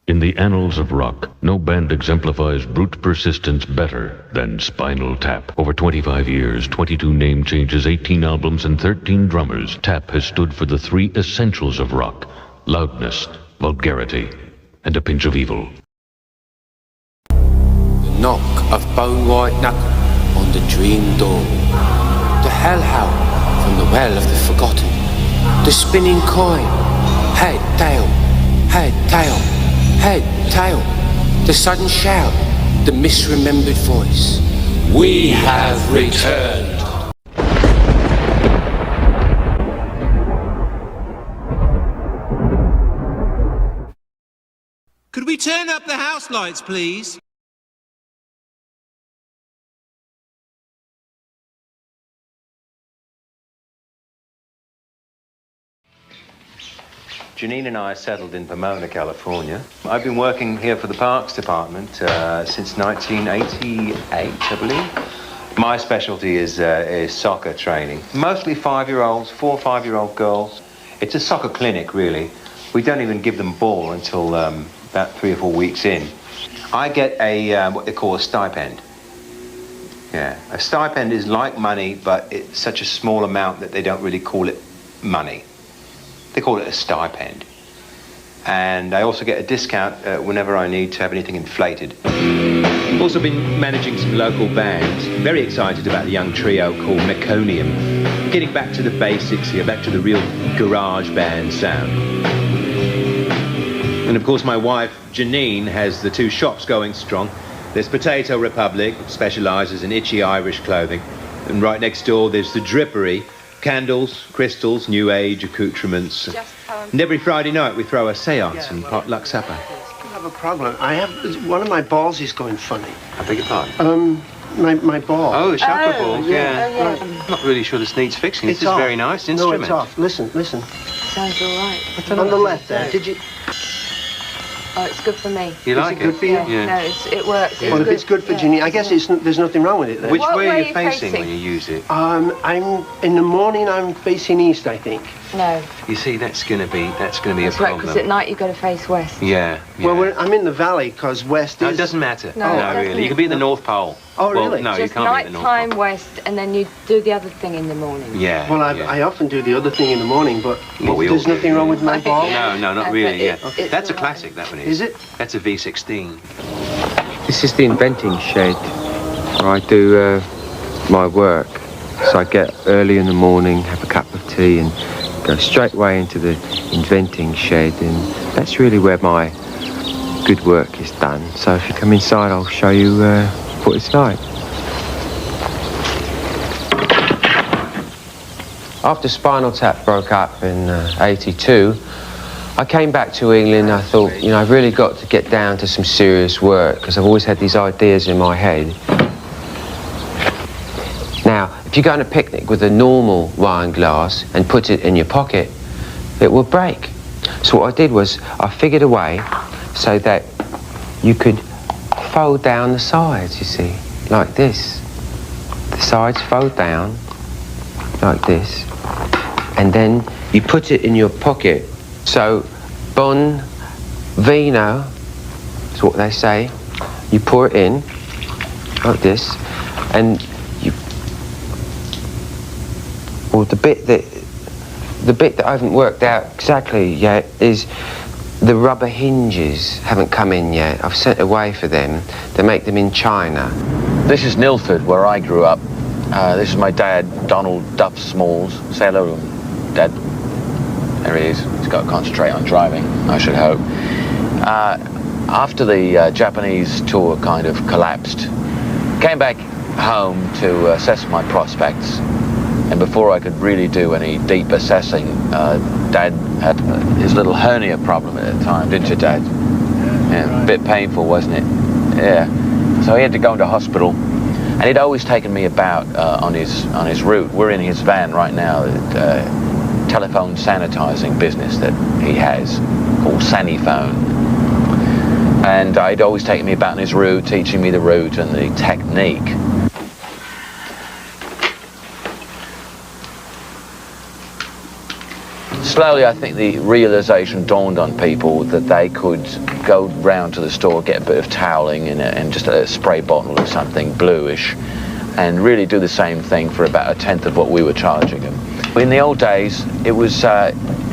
In the annals of rock, no band exemplifies brute persistence better than Spinal Tap. Over 25 years, 22 name changes, 18 albums, and 13 drummers, Tap has stood for the three essentials of rock: loudness, vulgarity, and a pinch of evil. The knock of bone white knuckle on the dream door. The hellhound from the well of the forgotten. The spinning coin. Head, tail, head, tail, head, tail. The sudden shout, the misremembered voice. We have returned. Could we turn up the house lights, please? Janine and I are settled in Pomona, California. I've been working here for the Parks Department since 1988, I believe. My specialty is soccer training. Mostly 5-year-olds, 4 or 5-year-old girls. It's a soccer clinic, really. We don't even give them ball until about 3 or 4 weeks in. I get a what they call a stipend. Yeah, a stipend is like money, but it's such a small amount that they don't really call it money. They call it a stipend. And I also get a discount whenever I need to have anything inflated. Also been managing some local bands. Very excited about the young trio called Meconium. Getting back to the basics here, back to the real garage band sound. And of course my wife, Janine, has the 2 shops going strong. There's Potato Republic, specialises in itchy Irish clothing. And right next door there's the Drippery. Candles, crystals, new age accoutrements. And every Friday night we throw a seance and potluck supper. I have a problem. One of my balls is going funny. I beg your pardon? My ball. Oh, the chakra ball, yeah. Right. I'm not really sure this needs fixing. This is a very nice instrument. No, it's off. Listen. Sounds all right. On the left there. Did you? Oh, it's good for me. You like it? Good for you? Yeah. No, it works. Well, if it's good for Ginny, I guess there's nothing wrong with it then. Which way are you facing when you use it? I'm in the morning. I'm facing east, I think. No. You see, that's gonna be a problem. Right, because at night you've got to face west. Yeah. Well, I'm in the valley because west is. No, it doesn't matter. No, it doesn't. Really. You can be at the North Pole. Oh, really? Well, no, Just you can't be at the North Pole. nighttime west, and then you do the other thing in the morning. Yeah. Well, I often do the other thing in the morning, but Well, there's nothing wrong with my ball. No, not really. Yeah. It's That's a all right. classic. That one is. Is it? That's a V16. This is the inventing shed where I do my work. So I get early in the morning, have a cup of tea and go straight away into the inventing shed, and that's really where my good work is done. So if you come inside, I'll show you what it's like. After Spinal Tap broke up in 82, I came back to England. I thought, I've really got to get down to some serious work because I've always had these ideas in my head. Now, if you go on a picnic with a normal wine glass and put it in your pocket, it will break. So what I did was I figured a way so that you could fold down the sides, you see, like this. The sides fold down like this, and then you put it in your pocket. So, bon vino is what they say. You pour it in like this, and the bit that I haven't worked out exactly yet is the rubber hinges haven't come in yet. I've sent away for them. They make them in China. This is Nilford, where I grew up. This is my dad, Donald Duff Smalls. Say hello to him, Dad. There he is. He's got to concentrate on driving, I should hope. After the Japanese tour kind of collapsed, came back home to assess my prospects. And before I could really do any deep assessing, Dad had his little hernia problem at the time, didn't you, Dad? Yeah, a bit painful, wasn't it? Yeah. So he had to go into hospital. And he'd always taken me about on his route. We're in his van right now, telephone sanitizing business that he has called Saniphone. And he'd always taken me about on his route, teaching me the route and the technique. slowly, I think the realization dawned on people that they could go round to the store, get a bit of toweling and just a spray bottle or something bluish, and really do the same thing for about 1/10 of what we were charging them. In the old days, it was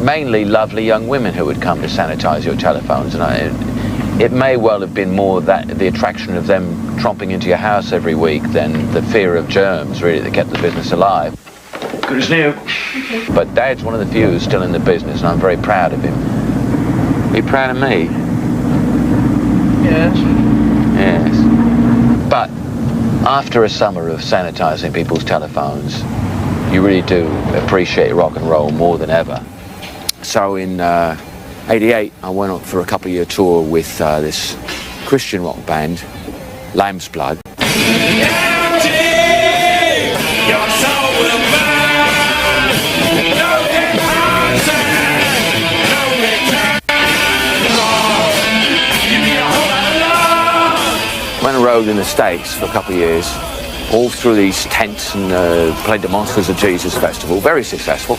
mainly lovely young women who would come to sanitize your telephones, and it may well have been more that the attraction of them tromping into your house every week than the fear of germs, really, that kept the business alive. Good as new. But Dad's one of the few who's still in the business, and I'm very proud of him. Are you proud of me? Yes. Yes. But after a summer of sanitizing people's telephones, you really do appreciate rock and roll more than ever. So in '88, I went on for a couple-year tour with this Christian rock band, Lamb's Blood. Went and rode in the States for a couple of years, all through these tents, and played the Monsters of Jesus Festival, very successful.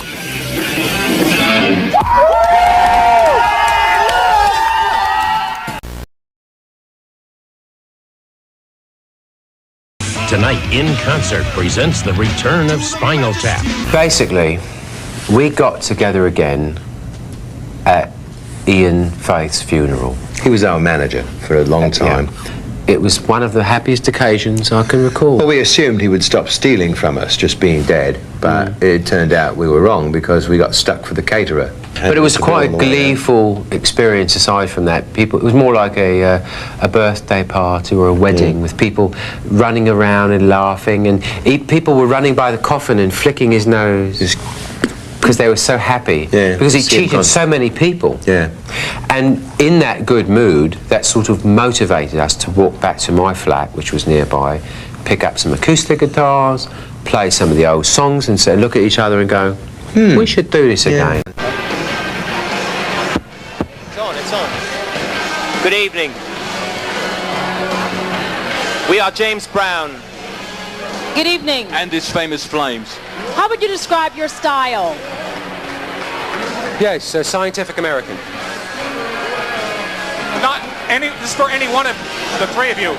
Tonight, In Concert presents the return of Spinal Tap. Basically, we got together again at Ian Faith's funeral. He was our manager for a long time. Yeah. It was one of the happiest occasions I can recall. Well, we assumed he would stop stealing from us, just being dead, but it turned out we were wrong because we got stuck for the caterer. But it was quite a gleeful experience aside from that. It was more like a birthday party or a wedding with people running around and laughing, and people were running by the coffin and flicking his nose because they were so happy, because he cheated so many people. Yeah. And in that good mood, that sort of motivated us to walk back to my flat, which was nearby, pick up some acoustic guitars, play some of the old songs, and say, look at each other and go, we should do this again. It's on. Good evening. We are James Brown. Good evening. And his famous Flames. How would you describe your style? Yes, Scientific American. This is for any one of the three of you.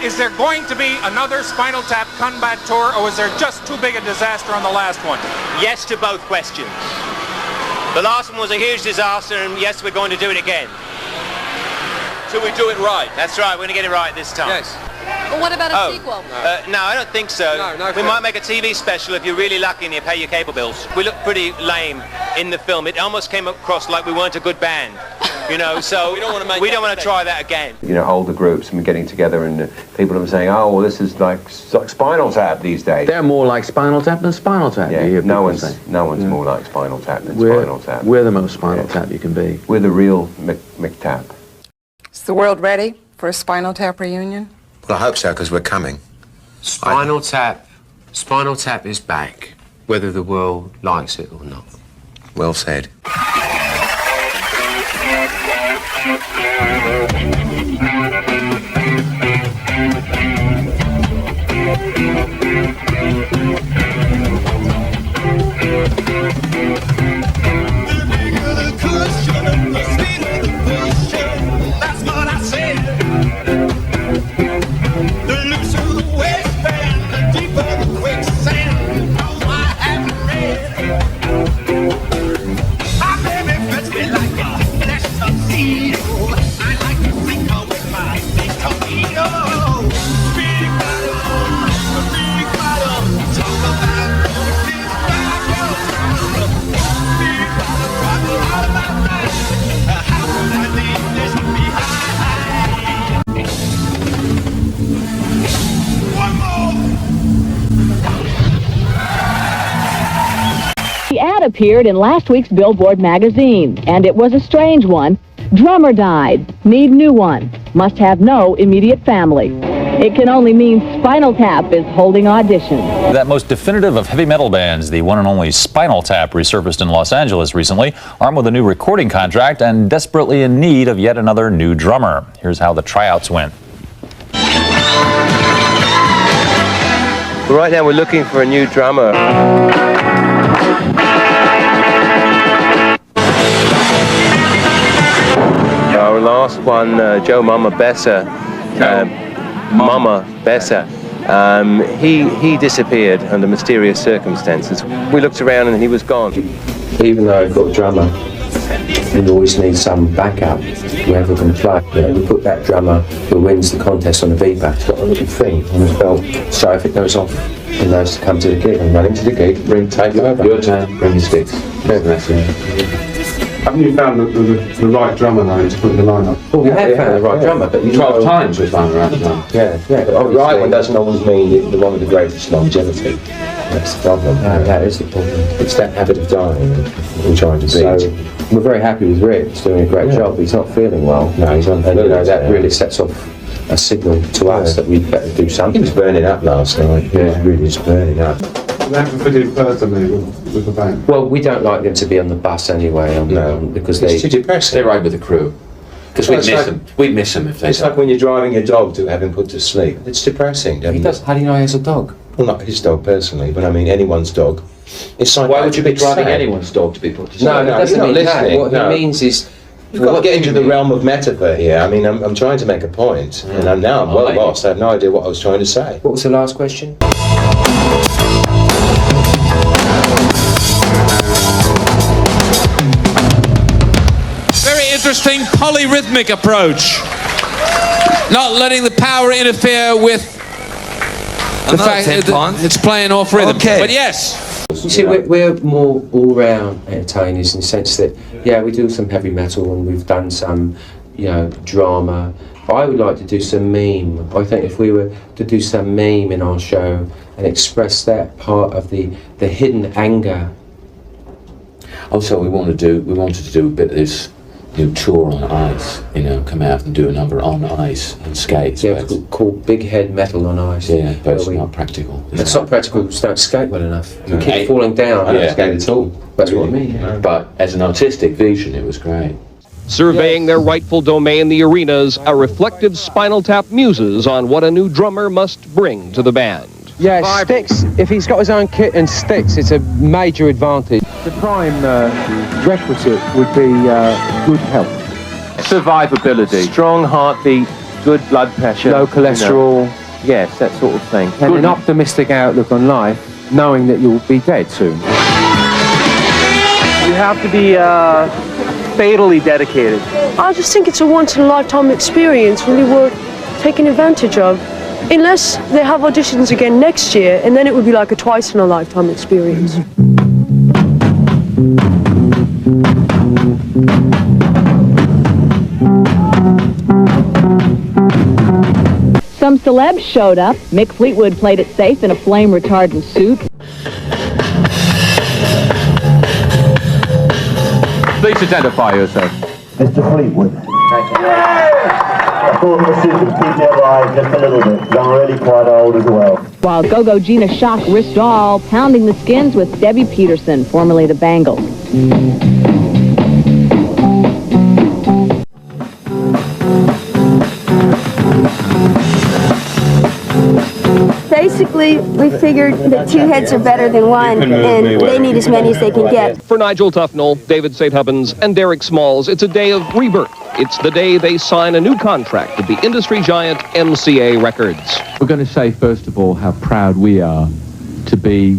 Is there going to be another Spinal Tap comeback tour, or was there just too big a disaster on the last one? Yes to both questions. The last one was a huge disaster, and yes, we're going to do it again. Till we do it right. That's right, we're going to get it right this time. Yes. Well, what about a sequel? No, I don't think so. No, we might make a TV special if you're really lucky and you pay your cable bills. We look pretty lame in the film. It almost came across like we weren't a good band, you know, so we don't want to try that again. You know, older groups and getting together, and people are saying, oh, well, this is like Spinal Tap these days. They're more like Spinal Tap than Spinal Tap. Yeah, no one's more like Spinal Tap than Spinal Tap. We're the most Spinal Tap you can be. We're the real McTap. Is the world ready for a Spinal Tap reunion? Well, I hope so, because we're coming. Spinal Tap is back, whether the world likes it or not. Well said. The ad appeared in last week's Billboard magazine, and it was a strange one. Drummer died. Need new one. Must have no immediate family. It can only mean Spinal Tap is holding auditions. That most definitive of heavy metal bands, the one and only Spinal Tap, resurfaced in Los Angeles recently, armed with a new recording contract and desperately in need of yet another new drummer. Here's how the tryouts went. Right now we're looking for a new drummer. last one, Joe Mama Besser, Mama Besser, he disappeared under mysterious circumstances. We looked around and he was gone. Even though I've got a drummer, we always need some backup wherever we're going to play. You know, we put that drummer who wins the contest on the beatback. He's got a little thing on his belt, so if it goes off, he knows to come to the gig and run into the gig, take over. Your turn, bring your sticks. Haven't you found the right drummer though to put in the lineup? Well, we have found the right drummer, but 12 times we found the right drummer. Yeah. But the right one doesn't always mean the one with the greatest longevity. That's the problem. That is the problem. It's that habit of dying we're trying to beat. So we're very happy with Rick. He's doing a great job, but he's not feeling well. No, he's on. And that really sets off a signal to us that we'd better do something. He was burning up last night. He really was burning up. They haven't fit in personally with the band. Well, we don't like them to be on the bus anyway, because it's too depressing. They ride with the crew. Because we'd miss them. We'd miss them if they. It's like when you're driving your dog to have him put to sleep. It's depressing. He does. How do you know he has a dog? Well, not his dog personally, but I mean anyone's dog. It's like why would you be driving anyone's dog to be put to sleep? No, he doesn't mean that. What he means is. You've got to get into the realm of metaphor here. I mean, I'm trying to make a point, and I'm well lost. I have no idea what I was trying to say. What was the last question? Very interesting polyrhythmic approach. Not letting the power interfere with the fact that it's playing off rhythm. Okay. But yes. You see, we're more all-round entertainers in the sense that, we do some heavy metal and we've done some, drama. I would like to do some meme. I think if we were to do some meme in our show and express that part of the hidden anger. Also, we wanted to do a bit of this new tour on ice, come out and do a number on ice and skates. Yeah, it's called Big Head Metal on Ice. Yeah, but it's not practical. It's not practical, you don't skate well enough. You keep falling down. I don't skate at all. That's what I mean. But as an artistic vision, it was great. Surveying their rightful domain, the arenas, a reflective Spinal Tap muses on what a new drummer must bring to the band. Yeah, sticks. If he's got his own kit and sticks, it's a major advantage. The prime requisite would be good health. Survivability. Strong heartbeat, good blood pressure. Low cholesterol. Yes, that sort of thing. And an optimistic outlook on life, knowing that you'll be dead soon. You have to be fatally dedicated. I just think it's a once-in-a-lifetime experience really worth taking advantage of. Unless they have auditions again next year, and then it would be like a twice-in-a-lifetime experience. Some celebs showed up. Mick Fleetwood played it safe in a flame-retardant suit. Please identify yourself. Mr. Fleetwood. I thought the suit would keep me alive just a little bit, because I'm really quite old as well. While Go-Go Gina Shock risked all, pounding the skins with Debbie Peterson, formerly the Bangles. Basically, we figured that two heads are better than one, and they need as many as they can get. For Nigel Tufnell, David St. Hubbins, and Derek Smalls, it's a day of rebirth. It's the day they sign a new contract with the industry giant MCA Records. We're going to say, first of all, how proud we are to be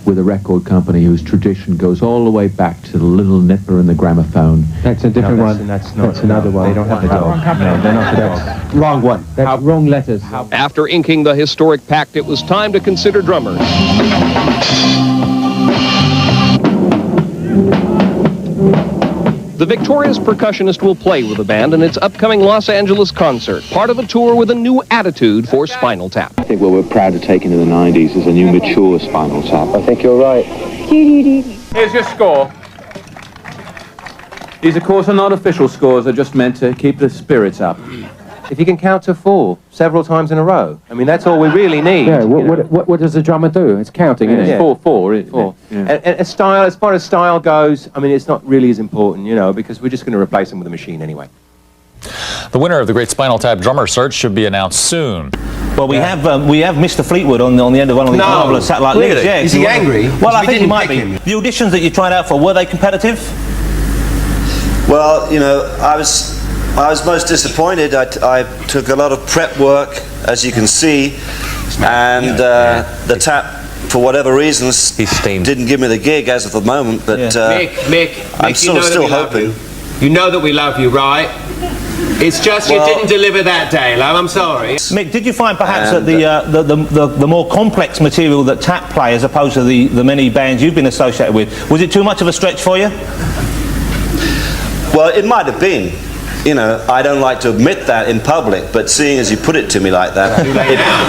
with a record company whose tradition goes all the way back to the Little Nipper and the gramophone. That's a different one. That's another one. They don't have the dog. No, they're not the dog. Wrong one. That's wrong letters. After inking the historic pact, it was time to consider drummers. The victorious percussionist will play with the band in its upcoming Los Angeles concert, part of a tour with a new attitude for Spinal Tap. I think what we're proud to take into the 90s is a new mature Spinal Tap. I think you're right. Here's your score. These, of course, are not official scores. They're just meant to keep the spirits up. If you can count to 4 several times in a row, I mean, that's all we really need. Yeah, what does the drummer do? It's counting, isn't it? Yeah. 4. Yeah. And a style, as far as style goes, I mean, it's not really as important, because we're just going to replace them with a machine anyway. The winner of the Great Spinal Tap Drummer Search should be announced soon. Well, we have Mr. Fleetwood on the end of one of these marvelous satellite links. Yeah, is he angry? Well, I think he might be. The auditions that you tried out for, were they competitive? Well, I was I was most disappointed. I took a lot of prep work, as you can see, and the tap, for whatever reasons, didn't give me the gig as of the moment, but Mick, I'm still hoping. You know that we love you, right? It's just you didn't deliver that day, love. I'm sorry. Mick, did you find perhaps that the more complex material that Tap play, as opposed to the many bands you've been associated with, was it too much of a stretch for you? Well, it might have been. You know, I don't like to admit that in public, but seeing as you put it to me like that,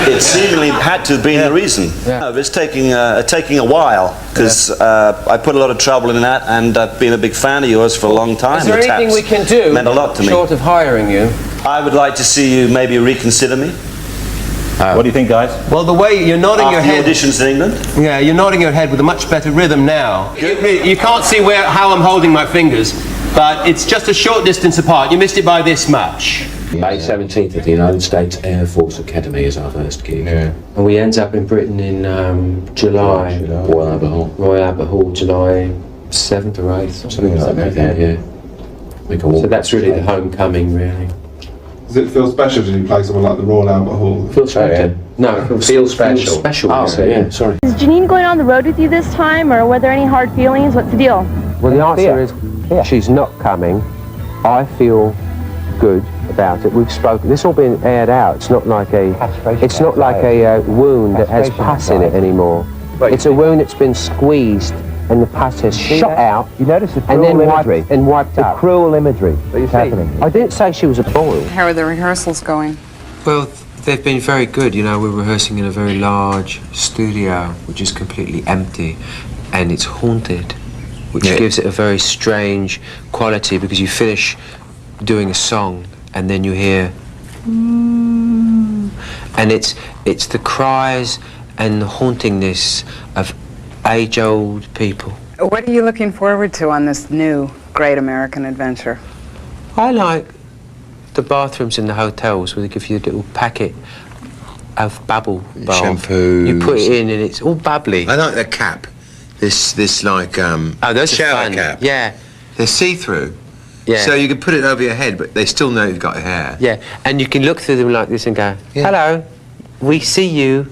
it seemingly had to have been the reason. No, it's taking a while, because I put a lot of trouble in that, and I've been a big fan of yours for a long time. Is there The anything Taps we can do meant a lot to me. short of hiring you? I would like to see you maybe reconsider me. What do you think, guys? Well, the way you're nodding your head... auditions in England? Yeah, you're nodding your head with a much better rhythm now. You can't see how I'm holding my fingers, but it's just a short distance apart. You missed it by this much. May 17th at the United States Air Force Academy is our first gig. Yeah. And we end up in Britain in July. Royal Albert Hall. Royal Albert Hall, July 7th or 8th, something like that, yeah. So that's really the homecoming, really. Does it feel special when you play someone like the Royal Albert Hall? Feels special. No, it feels special. Special. Oh, yeah, sorry. Is Janine going on the road with you this time, or were there any hard feelings? What's the deal? Well, the answer is she's not coming. I feel good about it. We've spoken. This all been aired out. It's not like a wound that has pus in it anymore. It's a wound that's been squeezed and the pus has shot out. You notice the and then imagery. wiped out. Cruel imagery that's happening. I didn't say she was a boil. How are the rehearsals going? Well, they've been very good. You know, we're rehearsing in a very large studio, which is completely empty, and it's haunted, which gives it a very strange quality, because you finish doing a song and then you hear, and it's the cries and the hauntingness of age-old people. What are you looking forward to on this new Great American Adventure? I like the bathrooms in the hotels where they give you a little packet of bubble bath. Shampoo. You put it in and it's all bubbly. I like the cap. This like those shower are fun. cap. Yeah. They're see-through. Yeah. So you can put it over your head, but they still know you've got hair. Yeah, and you can look through them like this and go, hello, we see you.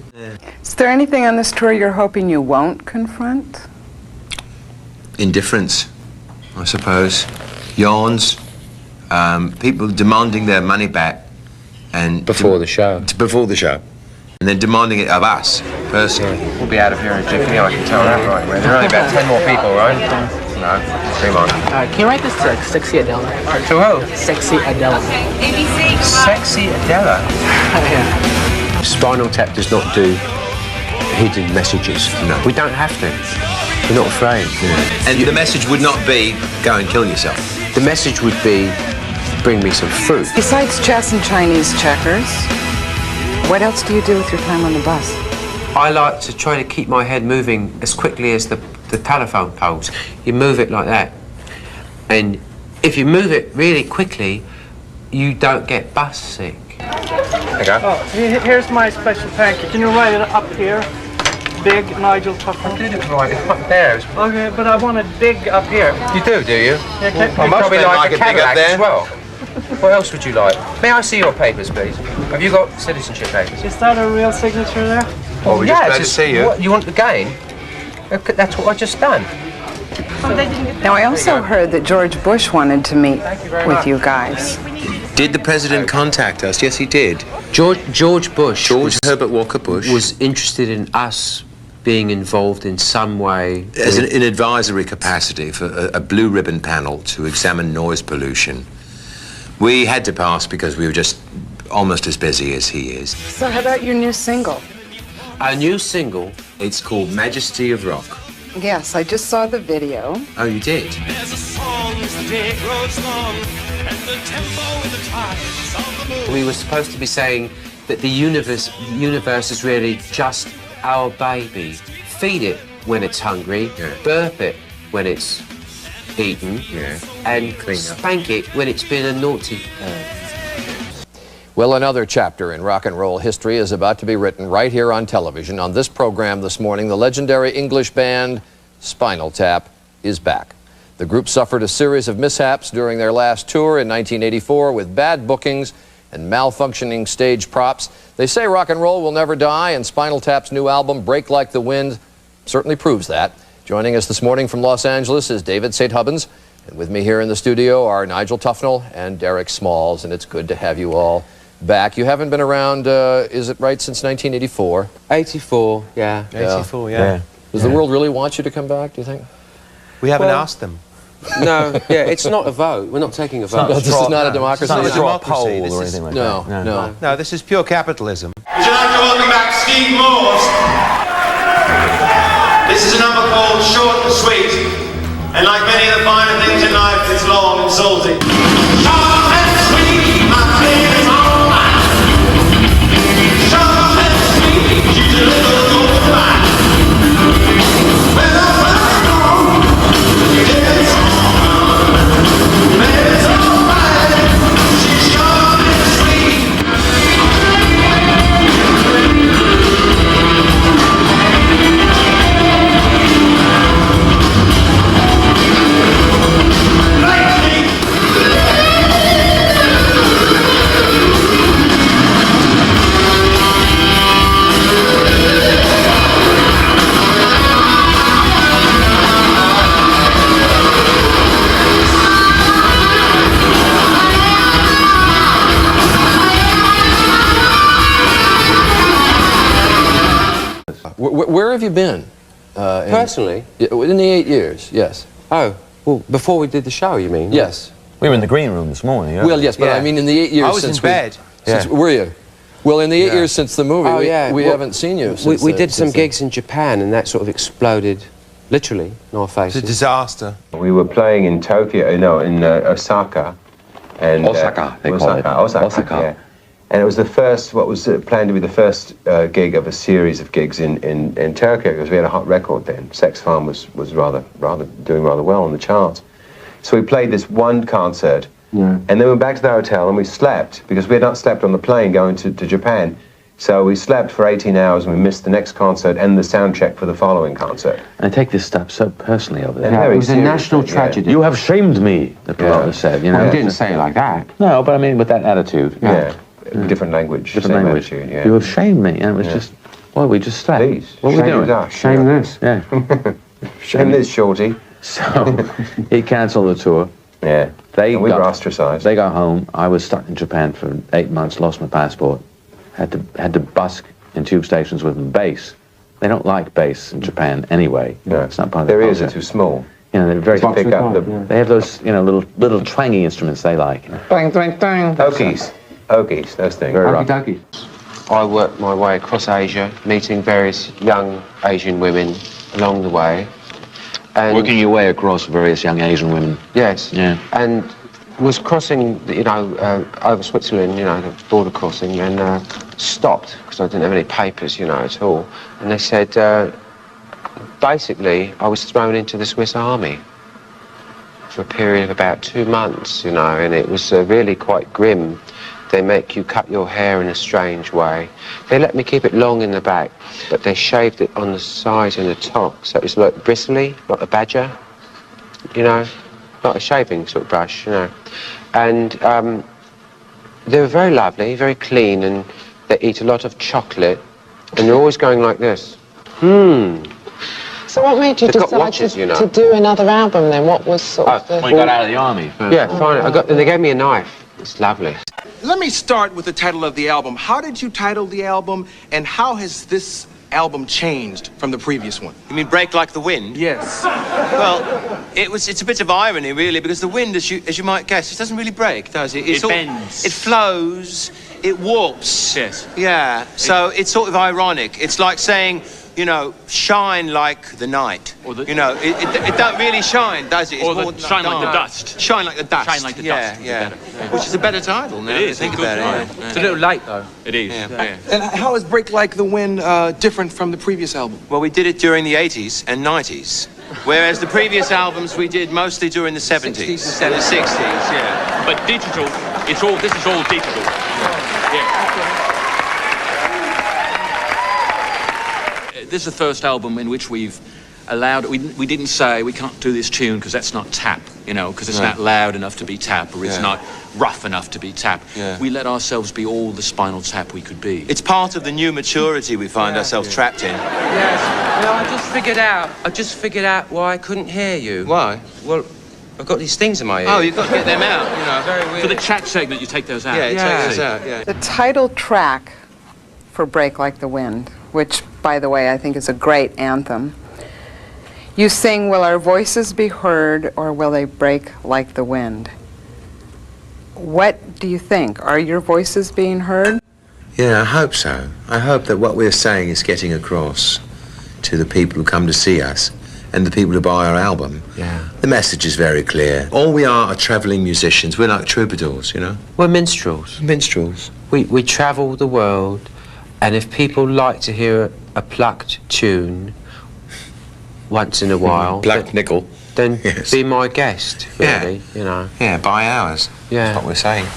Is there anything on this tour you're hoping you won't confront? Indifference, I suppose. Yawns. People demanding their money back, and before the show. Before the show, and then demanding it of us personally. We'll be out of here in a jiffy. I can tell that right away. There are only about 10 more people, right? No, 3 more. Can you write this to Sexy Adela? To who? Sexy Adela. Sexy Adela. Spinal Tap does not do hidden messages. No. We don't have to. We're not afraid. And the message would not be, go and kill yourself. The message would be, bring me some fruit. Besides chess and Chinese checkers, what else do you do with your time on the bus? I like to try to keep my head moving as quickly as the telephone poles. You move it like that. And if you move it really quickly, you don't get bus sick. There you go. Oh, here's my special package. Can you write it up here? Big Nigel Tuffer. I did write it up there. Okay, but I want it big up here. You do you? Yeah, I must like a it big up Cadillac there. as well. What else would you like? May I see your papers, please? Have you got citizenship papers? Is that a real signature there? Well, we're just glad to see you. What, you want the game? That's what I just done. Now, I also heard that George Bush wanted to meet with you guys. Did the president contact us? Yes, he did. George Bush. George Herbert Walker Bush was interested in us being involved in some way. As in advisory capacity for a blue ribbon panel to examine noise pollution. We had to pass because we were just almost as busy as he is. So how about your new single? Our new single? It's called Majesty of Rock. Yes, I just saw the video. Oh, you did? We were supposed to be saying that the universe is really just our baby. Feed it when it's hungry, burp it when it's eaten, and spank it when it's been a naughty. Well, another chapter in rock and roll history is about to be written right here on television. On this program this morning, the legendary English band Spinal Tap is back. The group suffered a series of mishaps during their last tour in 1984 with bad bookings and malfunctioning stage props. They say rock and roll will never die, and Spinal Tap's new album, Break Like the Wind, certainly proves that. Joining us this morning from Los Angeles is David St. Hubbins, and with me here in the studio are Nigel Tufnell and Derek Smalls, and it's good to have you all back. You haven't been around, is it right, since 1984? 84, yeah. 84, yeah. Does the world really want you to come back, do you think? We haven't asked them. No, yeah, it's not a vote. We're not taking a vote. This is not a democracy. It's not a democracy poll or anything like that. No. No, this is pure capitalism. Would you like to welcome back Steve Morse? This is a number called Short and Sweet, and like many of the finer things in life, it's long and salty. Short and sweet, my flavor's all mine. Short and sweet, you deliver the gold line. When the first song, it's Where have you been? Personally? In the 8 years, yes. Oh, well, before we did the show, you mean? Yes. We were in the green room this morning. Well, yes, but I mean in the 8 years I was since in bed. Were you? Well, in the 8 years since the movie, we well, haven't seen you since we did some gigs in Japan, and that sort of exploded, literally, in our faces. It's a disaster. We were playing in Tokyo, no, in Osaka. And, Osaka, they call it. Osaka, yeah. And it was the first, what was planned to be the first gig of a series of gigs in Tokyo, because we had a hot record then. Sex Farm was doing rather well on the charts. So we played this one concert, and then we went back to the hotel and we slept, because we had not slept on the plane going to Japan. So we slept for 18 hours and we missed the next concert and the sound check for the following concert. I take this stuff so personally over there. Yeah, it was a national tragedy. You have shamed me, the promoter said. You know, Well, he didn't say it like that. No, but I mean with that attitude. Yeah. Different language. Different same language. attitude, yeah. You have shamed me, and it was just, well, we just slept. Please, what were we doing? Shame this. Yeah. Shame this, shorty. So he cancelled the tour. Yeah. We were ostracized. They got home. I was stuck in Japan for 8 months. Lost my passport. Had to busk in tube stations with bass. They don't like bass in Japan anyway. No. It's not part of their the ears are culture. too small. You know, they're very To pick up the. They have those, you know, little twangy instruments they like. Bang, bang, bang. Okies, those things. Very rough. I worked my way across Asia, meeting various young Asian women along the way. And Working your way across various young Asian women. Yes. Yeah. And was crossing, over Switzerland, the border crossing, and stopped because I didn't have any papers, at all. And they said, basically, I was thrown into the Swiss Army for a period of about 2 months, and it was really quite grim. They make you cut your hair in a strange way. They let me keep it long in the back, but they shaved it on the sides and the top, so it was like bristly, like a badger, not a shaving sort of brush, And they were very lovely, very clean, and they eat a lot of chocolate, and they're always going like this. So what made you They've got decide watches, to do another album then? What was sort of the... When you got out of the army. Yeah, finally. They gave me a knife. It's lovely. Let me start with the title of the album. How did you title the album, and how has this album changed from the previous one? You mean Break Like the Wind? Yes. Well, it's a bit of irony, really, because the wind, as you might guess, it doesn't really break, does it? It bends. It flows, it warps. Yes. Yeah, so it's sort of ironic. It's like saying, shine like the night. It don't really shine, does it? It's Or more shine like the dark. dust. Shine like the dust. Shine like the dust. Yeah. Better. Which is a better title now. It is. Think It's about good. it. Yeah. It's a little light, though. It is. Yeah. And how is Break Like the Wind different from the previous album? Well, we did it during the 80s and 90s, whereas the previous albums we did mostly during the 70s and the 60s, yeah. But digital, this is all digital. This is the first album in which we've allowed. We didn't say we can't do this tune because that's not tap, you know, because it's not loud enough to be tap, or it's not rough enough to be tap. We let ourselves be all the Spinal Tap we could be. It's part of the new maturity we find ourselves trapped in. Yes. Well, I just figured out why I couldn't hear you. Why? Well, I've got these things in my ear. Oh, you've got to get them out, you know. Very weird. For the chat segment, you take those out. Yeah, take those out, yeah. The title track for Break Like the Wind, which, by the way, I think is a great anthem. You sing, will our voices be heard, or will they break like the wind? What do you think? Are your voices being heard? Yeah, I hope so. I hope that what we're saying is getting across to the people who come to see us and the people who buy our album. Yeah. The message is very clear. All we are travelling musicians. We're like troubadours, you know? We're minstrels. Minstrels. We travel the world, and if people like to hear a plucked tune once in a while... Plucked nickel. Then be my guest, really, you know. Yeah, buy ours. Yeah. That's what we're saying.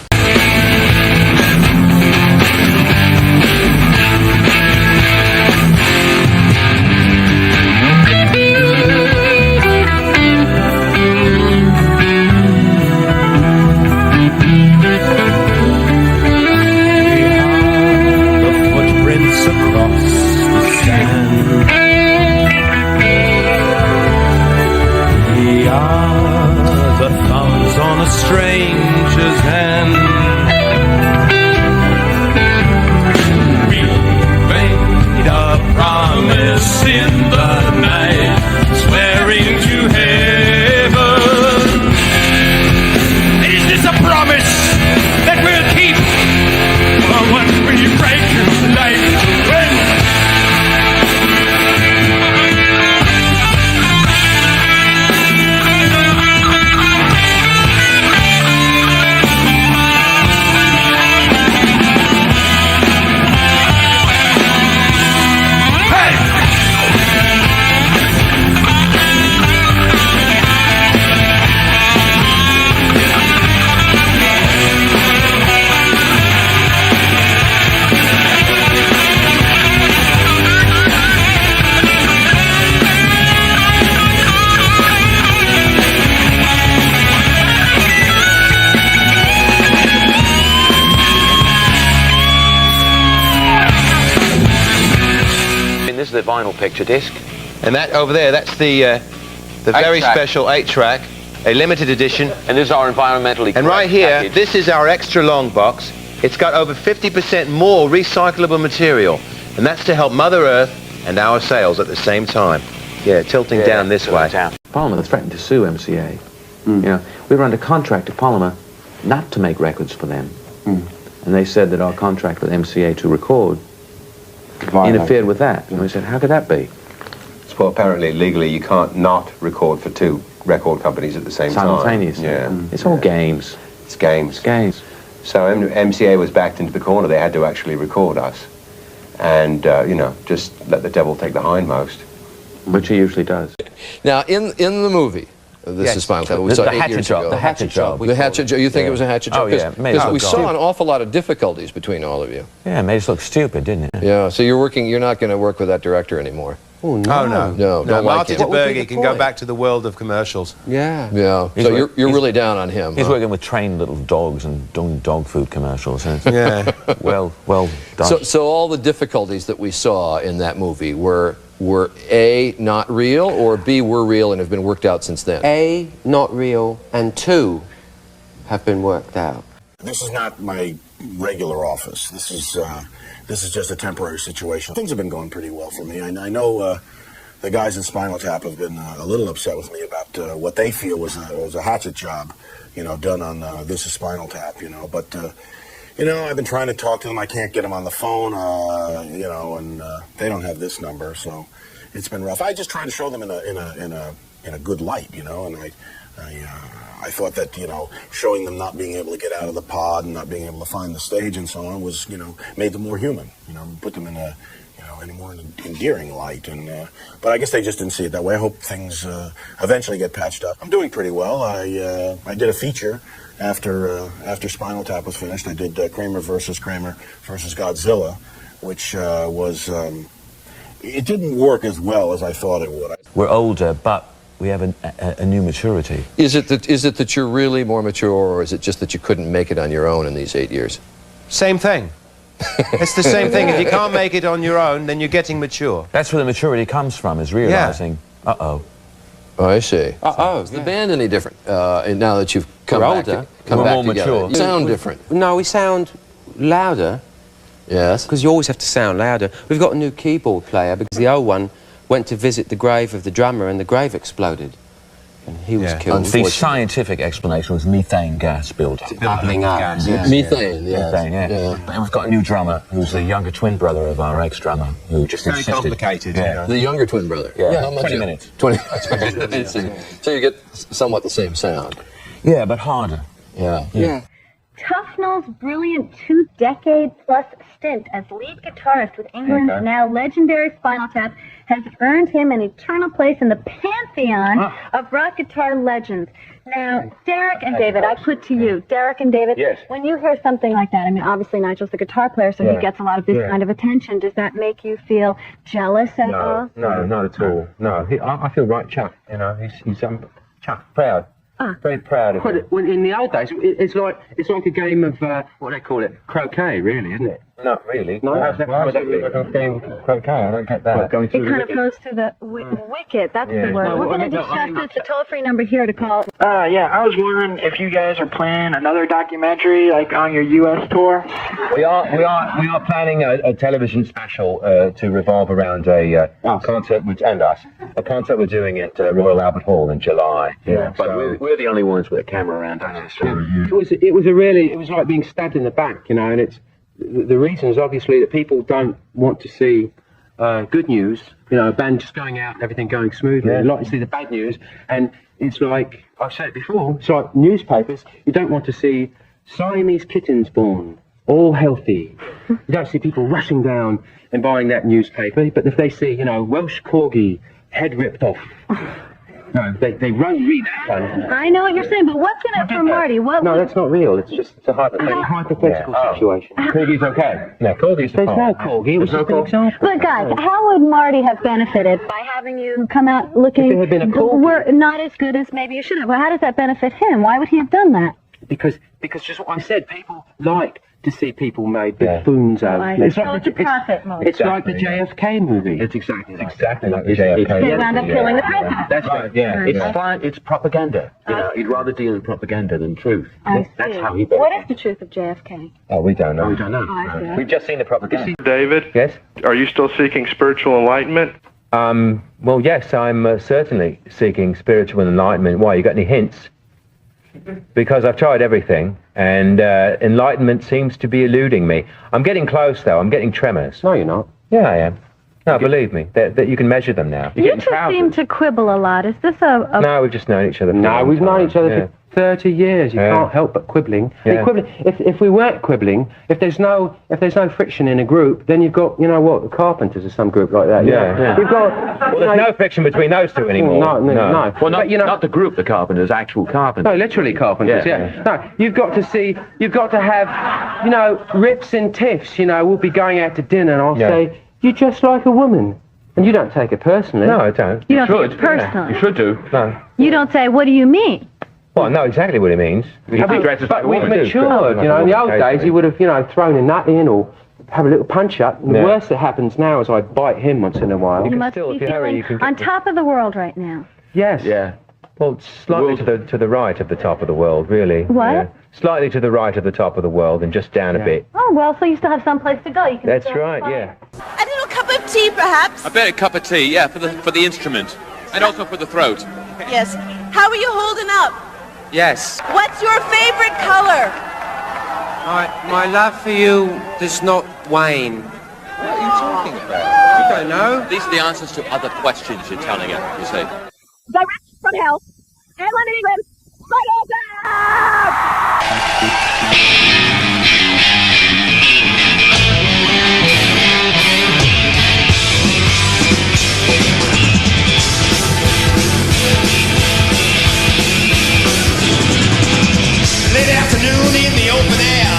Stranger's hand. We made a promise in the night, swearing to heaven. Is this a promise that we'll keep? Or what we break like the wind? This is the vinyl picture disc. And that over there, that's the very special 8-track, a limited edition. And this is our environmentally And right here, package. this is our extra long box. It's got over 50% more recyclable material. And that's to help Mother Earth and our sales at the same time. Yeah, tilting down this way. Parliament threatened to sue MCA. You know, we were under contract to Parliament not to make records for them. And they said that our contract with MCA to record interfered with that. And we said, how could that be? Well, apparently, legally, you can't not record for 2 record companies at the same time. Simultaneously. Yeah. It's all games. It's games. It's games. So MCA was backed into the corner. They had to actually record us. And, you know, just let the devil take the hindmost. Which he usually does. Now, in the movie, this is Spinal Tap. We saw 8 years ago. The hatchet job. The hatchet job. You think it was a hatchet job? Oh, yeah. Because we saw an awful lot of difficulties between all of you. Yeah, it made us look stupid, didn't it? Yeah, so you're not going to work with that director anymore. Oh, no. Oh, no. No, don't like Marty him. DeBerge can go back to the world of commercials. Yeah. Yeah, so you're really down on him. He's working with trained little dogs and doing dog food commercials. And Yeah. well done. So all the difficulties that we saw in that movie were A, not real, or B, were real and have been worked out since then? A, not real, and 2, have been worked out. This is not my regular office. This is just a temporary situation. Things have been going pretty well for me. I know the guys in Spinal Tap have been a little upset with me about what they feel was a hatchet job, you know, done on This Is Spinal Tap, you know. But you know, I've been trying to talk to them. I can't get them on the phone, you know, and they don't have this number, so it's been rough. I just try to show them in a good light, you know, and I thought that, you know, showing them not being able to get out of the pod and not being able to find the stage and so on was, you know, made them more human, you know, put them in a more endearing light. And but I guess they just didn't see it that way. I hope things eventually get patched up. I'm doing pretty well. I did a feature after Spinal Tap was finished. I did Kramer versus Godzilla, which was it didn't work as well as I thought it would. We're older, but we have a new maturity. Is it that you're really more mature, or is it just that you couldn't make it on your own in these 8 years? Same thing. It's the same thing. If you can't make it on your own, then you're getting mature. That's where the maturity comes from, is realizing, uh-oh. Oh, I see. Uh-oh. Is the band any different now that you've come We're back, older. come We're back more together? mature. You sound different. No, we sound louder. Yes. Because you always have to sound louder. We've got a new keyboard player because the old one went to visit the grave of the drummer and the grave exploded. And he was killed. And the scientific explanation was methane gas buildup. Bubbling up. Yeah. Methane, yes. Methane, yeah. And we've got a new drummer who's the younger twin brother of our ex-drummer who just Very insisted. complicated. Yeah. The younger twin brother. Yeah, how much 20 minutes. 20 minutes. So you get somewhat the same sound. Yeah, but harder. Yeah. Tufnell's brilliant 2-decade-plus stint as lead guitarist with England's now legendary Spinal Tap has earned him an eternal place in the pantheon of rock guitar legends. Now, Derek and David, I put to you, Derek and David, when you hear something like that, I mean, obviously Nigel's the guitar player, so he gets a lot of this kind of attention. Does that make you feel jealous at all? No, not at all. No, I feel right chuffed. You know, he's chuffed, proud. Very proud of it. Well, in the old days, it's like a game of what they call it, croquet, really, isn't it? Not really. No, how's that a game of croquet? I don't get that. Going It through kind of goes to the wicket, that's the word. We're going to discuss this, the toll-free number here to call. Yeah, I was wondering if you guys are planning another documentary, like on your U.S. tour. We are planning a television special to revolve around a concert a concert we're doing at Royal Albert Hall in July. Yeah, but we're the only ones with a camera around. It was like being stabbed in the back, you know, and it's the reason is obviously that people don't want to see good news, you know, a band just going out and everything going smoothly. They like to see the bad news, and it's like I've said it before. It's like newspapers. You don't want to see Siamese kittens born, all healthy. You don't see people rushing down and buying that newspaper. But if they see, you know, Welsh corgi head ripped off. No, they won't read that one. I know what you're saying, but what's in it for Marty? No, that's not real. It's just a hypothetical situation. Corgi's okay. No, Corgi's There's no corgi. It was just an example. But guys, how would Marty have benefited by having you come out looking If there had been a corgi. not as good as maybe you should have? Well, how does that benefit him? Why would he have done that? Because just what I said, people like to see people made buffoons out. It's a profit motive. It's like the JFK movie. It's exactly like the JFK. They wound up killing the president. That's right, yeah. It's fine, it's propaganda. You know, he'd rather deal in propaganda than truth. That's how he What is the truth of JFK? Oh, we don't know. We don't know. I see. We've just seen the propaganda. David? Yes? Are you still seeking spiritual enlightenment? Well, yes, I'm certainly seeking spiritual enlightenment. Why? You got any hints? Because I've tried everything, and enlightenment seems to be eluding me. I'm getting close, though. I'm getting tremors. No, you're not. Yeah, I am. No, believe me. That you can measure them now. You two seem to quibble a lot. Is this a... No, we've just known each other. No, we've known each other for 30 years. You can't help but quibbling. Yeah. Quibbling. If we weren't quibbling, if there's no friction in a group, then you've got, you know what, the Carpenters or some group like that. Yeah. You've got. Well, there's no friction between those two anymore. No. Well, not the group, the Carpenters, actual Carpenters. No, literally Carpenters, yeah. No, you've got to have, you know, rips and tiffs, you know, we'll be going out to dinner and I'll say, you're just like a woman. And you don't take it personally. No, I don't. You don't take it personally. You should do. No. You don't say, what do you mean? Well, I know exactly what it means. But we've matured, you know. In the old days, he would have, you know, thrown a nut in or have a little punch up. And the worst that happens now is I bite him once in a while. You must be feeling on top of the world right now. Yes. Yeah. Well, slightly to the right of the top of the world, really. What? Yeah. Slightly to the right of the top of the world and just down a bit. Oh, well, so you still have some place to go. You can That's right, yeah. A little cup of tea, perhaps? I bet a cup of tea, yeah, for the instrument. And also for the throat. Yes. How are you holding up? Yes. What's your favorite color? My love for you does not wane. What are you talking about? I don't know. These are the answers to other questions you're telling her, you see. Direct from hell. And London, England. Late afternoon in the open air,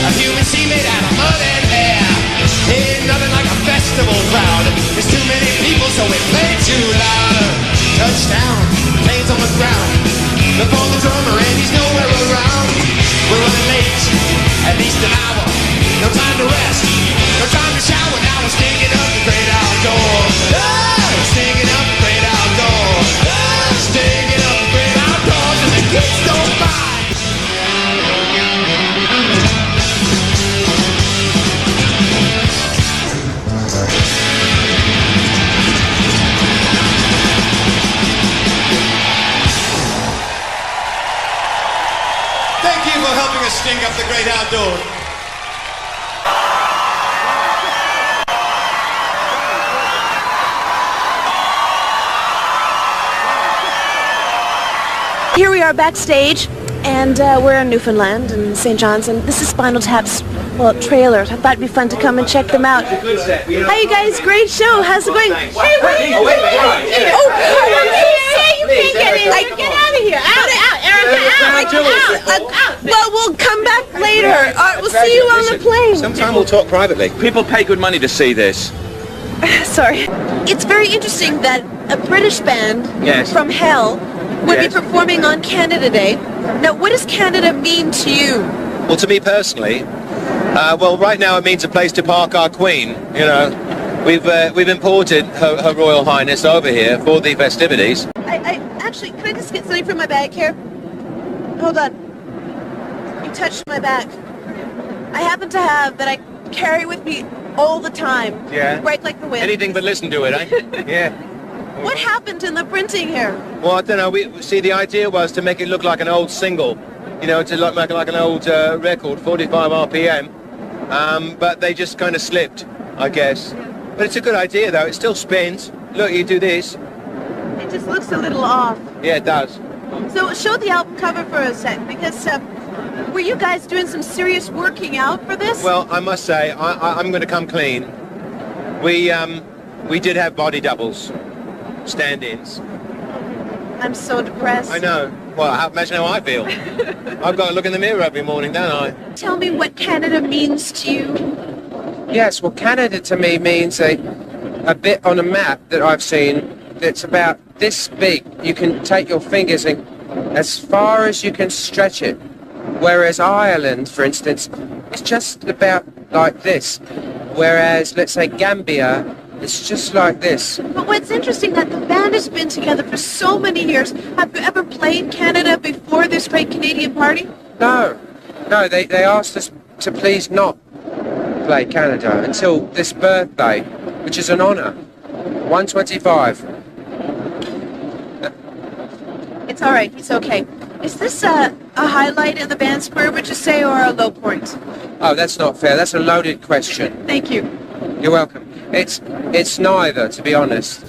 a human sea made out of mud and hair. Ain't nothing like a festival crowd. great outdoors. Here we are backstage, and we're in Newfoundland and St. John's, and this is Spinal Tap's, well, trailer. I thought it'd be fun to come and check them out. Hi, you guys. Great show. How's it going? Hey, wait. Oh, you can't get in. Get out of here. Out, Erica, out. Well, we'll come back later. We'll see you on the plane. Sometime we'll talk privately. People pay good money to see this. Sorry. It's very interesting that a British band from hell would be performing on Canada Day. Now, what does Canada mean to you? Well, to me personally, well, right now it means a place to park our Queen. You know, we've imported Her Royal Highness over here for the festivities. I actually, can I just get something from my bag here? Hold on. You touched my bag. I happen to have that I carry with me all the time. Yeah. Right like the wind. Anything but listen to it, eh? Yeah. What happened in the printing here? Well, I don't know. We see, the idea was to make it look like an old single, you know, to look like an old record, 45 RPM. But they just kind of slipped, I guess. But it's a good idea, though. It still spins. Look, you do this. It just looks a little off. Yeah, it does. So show the album cover for a sec, because were you guys doing some serious working out for this? Well, I must say, I'm going to come clean. We did have body doubles. Stand-ins. I'm so depressed. I know. Well, imagine how I feel. I've got to look in the mirror every morning, don't I? Tell me what Canada means to you. Yes, well, Canada to me means a bit on a map that I've seen that's about this big. You can take your fingers and as far as you can stretch it. Whereas Ireland, for instance, is just about like this. Whereas, let's say, Gambia, it's just like this. But what's interesting that the band has been together for so many years. Have you ever played Canada before this great Canadian party? No, they asked us to please not play Canada until this birthday, which is an honour. 125. It's all right. It's okay. Is this a highlight in the band's career, would you say, or a low point? Oh, that's not fair. That's a loaded question. Thank you. You're welcome. It's neither, to be honest.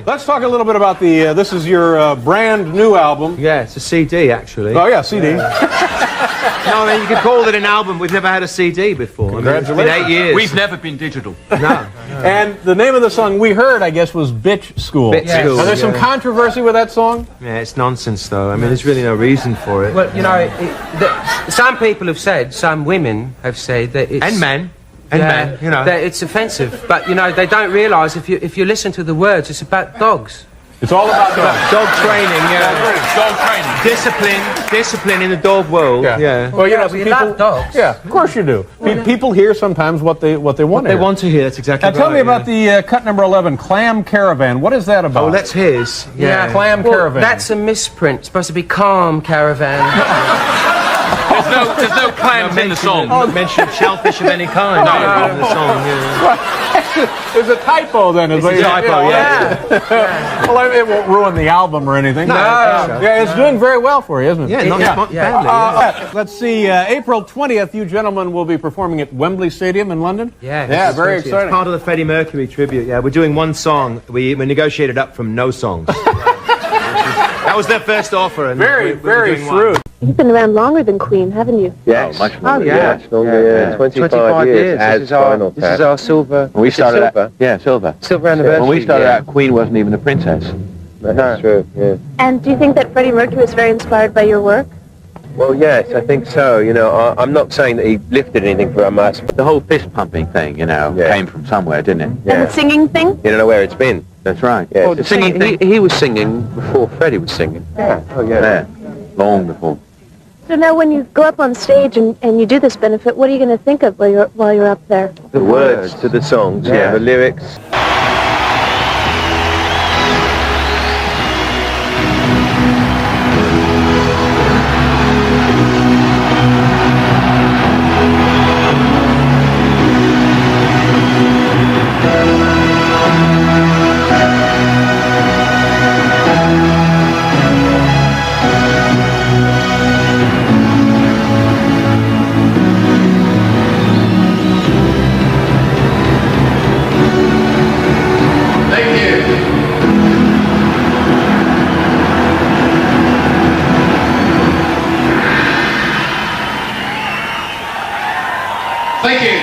Let's talk a little bit about the, this is your brand new album. Yeah, it's a CD, actually. Oh, yeah, CD. No, I mean, you could call it an album. We've never had a CD before. Congratulations. I mean, it's been 8 years. We've never been digital. No. And the name of the song we heard, I guess, was Bitch School. Bitch School, Now, there's some controversy with that song? Yeah, it's nonsense, though. I mean, there's really no reason for it. Well, you know, some people have said, some women have said that it's... And men. And men, you know. That it's offensive. But, you know, they don't realise if you listen to the words, it's about dogs. It's all about dogs. Dog training, yeah. Dog training. Discipline in the dog world. Yeah. Well, you know, we people, love dogs. Yeah, of course you do. People hear sometimes what they want to hear. They want to hear, that's exactly Now, tell me about the cut number 11, Clam Caravan. What is that about? Oh, that's his. Yeah, Clam well, Caravan. That's a misprint. It's supposed to be Calm Caravan. There's no clams in the song. Mention shellfish of any kind. No, in the song, yeah. There's a typo then. It's a typo, yeah. Well, it won't ruin the album or anything. No. Yeah, it's doing very well for you, isn't it? Yeah, not badly. Yeah. Let's see, April 20th, you gentlemen will be performing at Wembley Stadium in London. Yeah, very exciting. It's part of the Freddie Mercury tribute, yeah. We're doing one song. We negotiated up from no songs. That was their first offer. And very shrewd. One. You've been around longer than Queen, haven't you? Yes. Much longer. yeah. Much longer, 25 years. This is our silver. We started silver. Silver anniversary. When we started out, Queen wasn't even a princess. That's true, yeah. And do you think that Freddie Mercury was very inspired by your work? Well, yes, I think so. You know, I'm not saying that he lifted anything from us. The whole fist pumping thing, came from somewhere, didn't it? Yeah. And the singing thing? You don't know where it's been. That's right. Yeah, Well, the singing thing. he was singing before Freddie was singing. Yeah. Oh, yeah. Long before. So now when you go up on stage and you do this benefit, what are you going to think of while you're up there? The words to the songs, the lyrics. Thank you.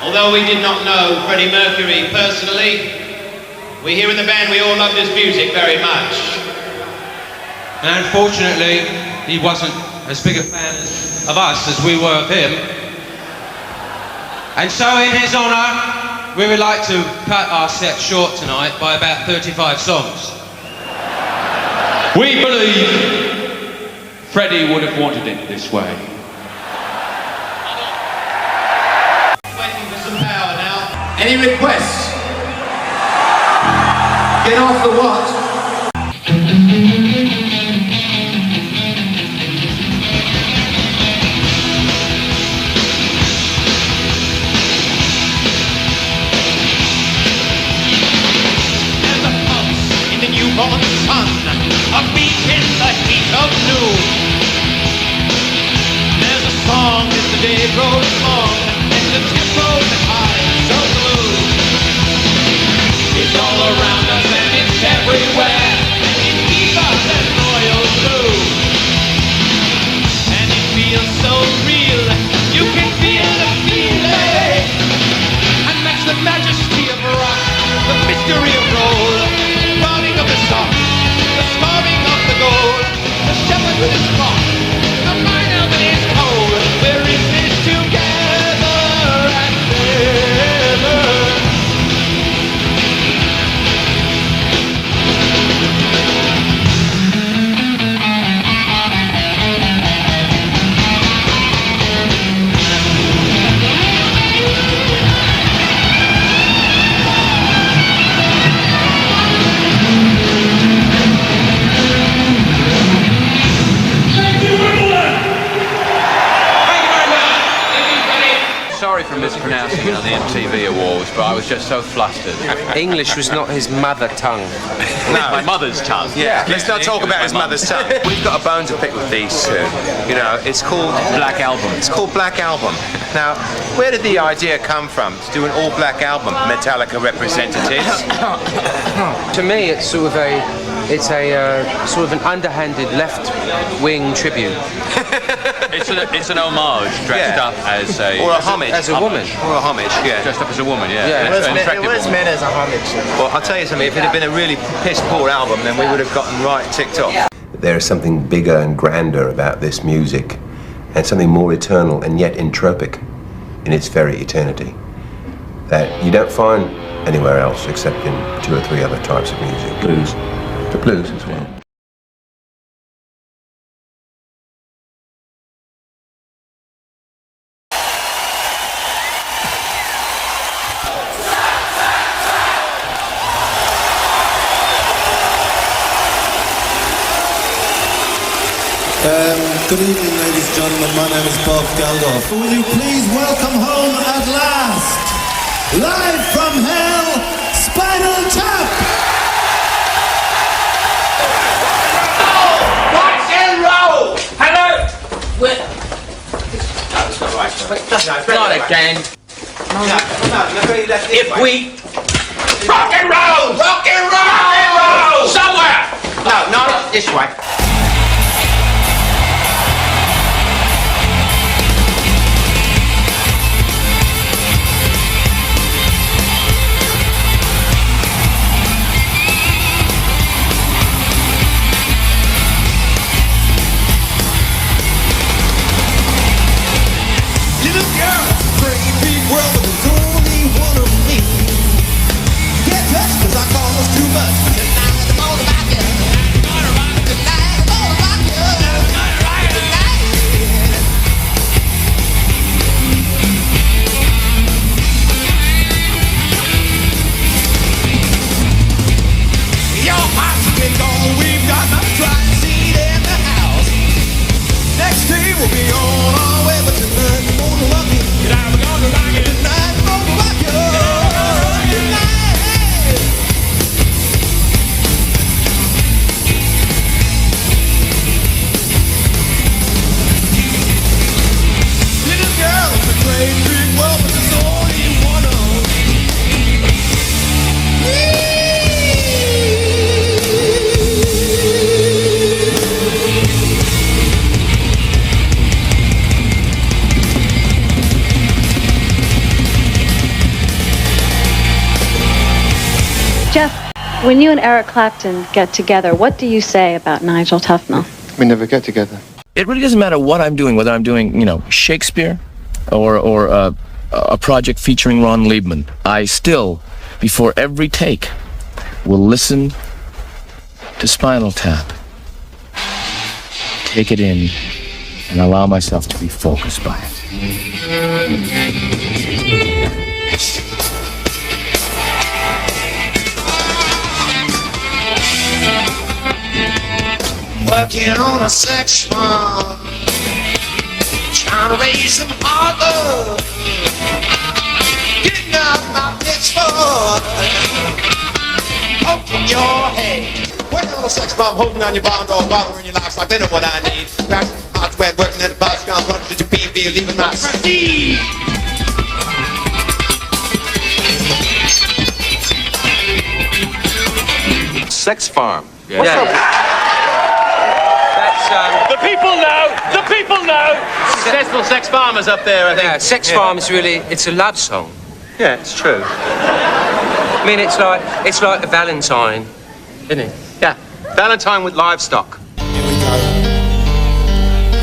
Although we did not know Freddie Mercury personally, we here in the band, we all loved his music very much. And unfortunately, he wasn't as big a fan of us as we were of him. And so in his honour, we would like to cut our set short tonight by about 35 songs. We believe Freddie would have wanted it this way. Waiting for some power now. Any requests? Get off the what? There's a pulse in the newborn sun, a beat in the heat of noon. There's a song as the day grows long, and the tempo that high so blue. It's all around us and it's everywhere, and it keeps us as loyal blue. And it feels so real, you can feel the feeling, and match the majesty of rock, the mystery of roll, the running of the song, the scarring of the gold, the shepherd with his flock, the miner that is cold. We're in this together and never. Sorry for mispronouncing it on the MTV Awards, but I was just so flustered. English was not his mother tongue. No, my mother's tongue. Yeah, let's not talk about his mother's tongue. We've got a bone to pick with these two. You know, it's called Black Album. It's called Black Album. Now, where did the idea come from to do an all-black album, Metallica representatives? To me, it's sort of sort of an underhanded left-wing tribute. It's an homage dressed up as a... Or a homage. As a woman. Or a homage, yeah. Dressed up as a woman, yeah. Yeah. It was meant as a homage. Well, I'll tell you something, if it had been a really piss-poor album, then we would have gotten right ticked off. There is something bigger and grander about this music, and something more eternal and yet entropic in its very eternity, that you don't find anywhere else except in 2 or 3 other types of music. Blues. The blues as well. Good evening, ladies and gentlemen. My name is Bob Geldof. Will you please welcome home at last, live from hell, Spinal Tap! Rock and roll! Hello! Not again. If we rock and roll! Rock and roll! Rock and roll! Somewhere! No, not this way. Little girl, pretty big world, but there's only one of me. Get touched 'cause I cause too much. Tonight I'm all about you. Tonight I'm all about you. Tonight. Your heart's been gone. We've got my driver's seat in the house. Next day we'll be on our way, but tonight I'm gonna rock it. Tonight we're gonna rock it. Tonight I'm gonna rock it. Tonight. Little girl, it's a great big world, but there's only one of Jeff, when you and Eric Clapton get together, what do you say about Nigel Tufnell? We never get together. It really doesn't matter what I'm doing, whether I'm doing, Shakespeare or a project featuring Ron Liebman. I still, before every take, will listen to Spinal Tap, take it in, and allow myself to be focused by it. Working on a sex farm, trying to raise some hard love, getting out my pitchfork, open your head. Working on a sex bomb, holding on your bond or bothering your life like they know what I need. Back hot sweat, working at the box, gone running to the PB, leaving my prestige. Sex Farm. Yeah. The people know! The people know! Successful Sex Farmers up there, I think. Yeah, Sex Farm is really, it's a love song. Yeah, it's true. I mean, it's like a Valentine, isn't it? Yeah, Valentine with livestock.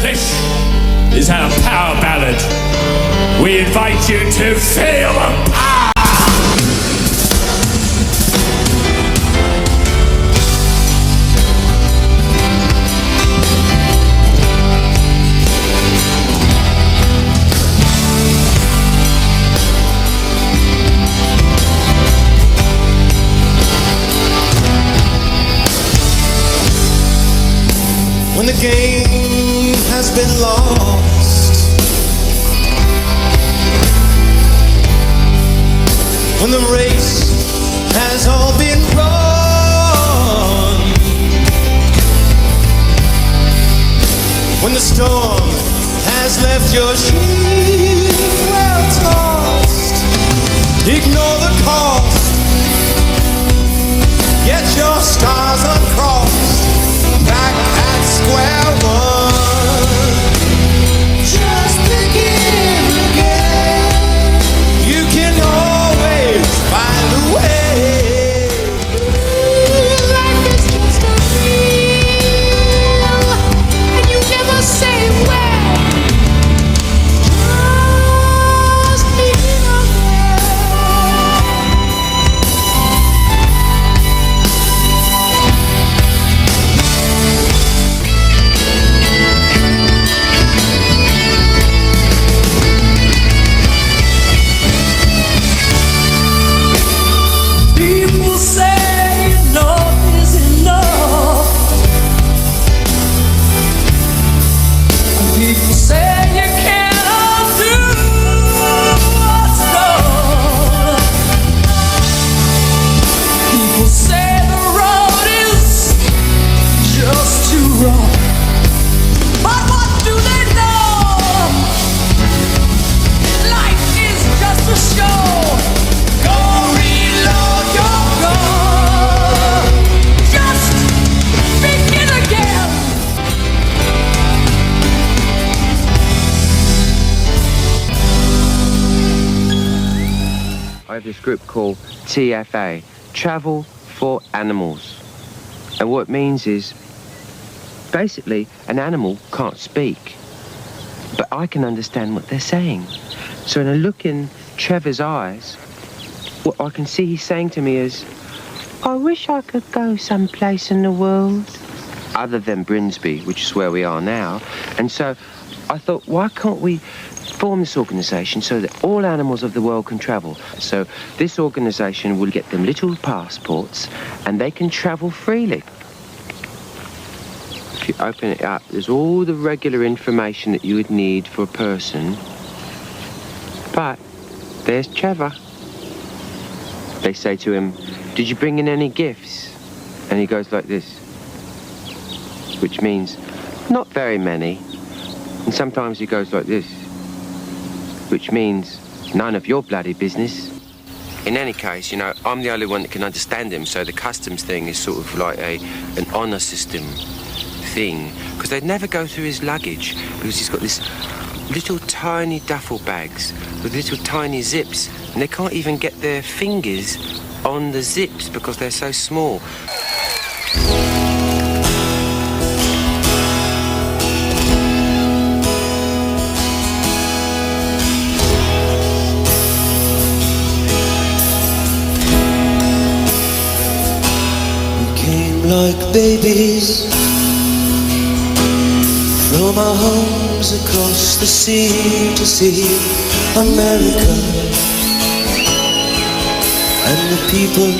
This is our power ballad. We invite you to feel the power! When the game has been lost, when the race has all been run, when the storm has left your ship, I have this group called TFA, Travel for Animals. And what it means is, basically, an animal can't speak, but I can understand what they're saying. So when I look in Trevor's eyes, what I can see he's saying to me is, I wish I could go someplace in the world other than Brinsby, which is where we are now. And so I thought, why can't we form this organisation so that all animals of the world can travel? So this organisation will get them little passports and they can travel freely. If you open it up, there's all the regular information that you would need for a person. But there's Trevor. They say to him, did you bring in any gifts? And he goes like this, which means not very many. And sometimes he goes like this, which means none of your bloody business. In any case, you know, I'm the only one that can understand him, so the customs thing is sort of like an honour system thing, because they'd never go through his luggage, because he's got this little tiny duffel bags with little tiny zips, and they can't even get their fingers on the zips because they're so small. Like babies from our homes across the sea to see America, and the people